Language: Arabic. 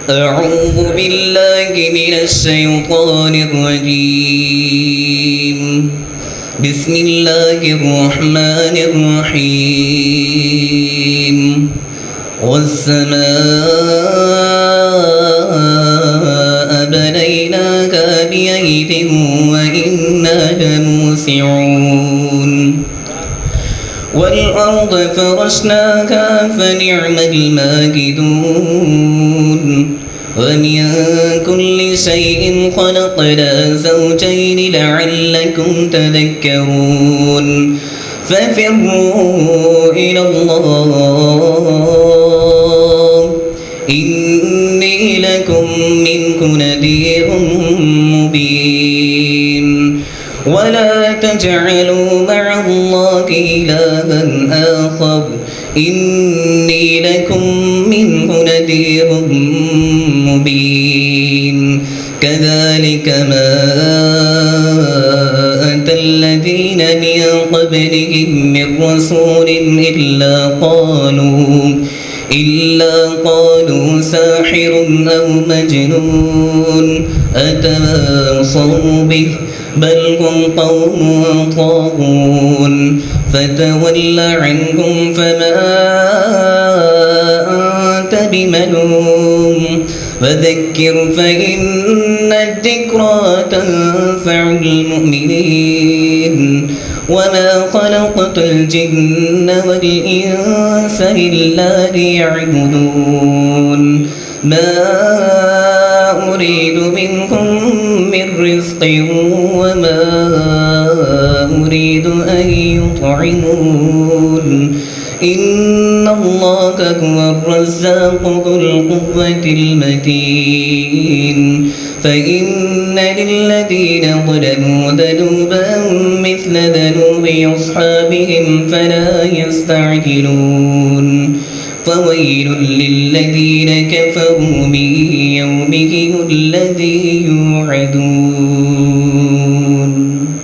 أعوذ بالله من الشيطان الرجيم. بسم الله الرحمن الرحيم. والسماء بنيناها بأيد وإنا لموسعون. والأرض فرشناها فنعم الماهدون. ومن كل شيء خلقنا زوجين لعلكم تذكرون. ففروا إلى الله إني لكم منه نذير مبين. ولا تجعلوا مع الله إلها آخر إني لكم منه نذير مبين. كذلك ما أتى الذين من قبلهم من رسول إلا قالوا ساحر أو مجنون أتواصوا به بل هم قوم طاغون. فتول عنهم فما أنت بملوم وذكر فإن الذكرى تنفع المؤمنين. وما خلقت الجن والإنس إلا ليعبدون. ما أريد منهم من رزق وما أريد أن يطعمون. إن الله هو الرزاق ذو القوة المتين. فإن للذين ظلموا ذنوبا مثل ذنوب أصحابهم فلا يستعجلون. فويل للذين كفروا من يومهم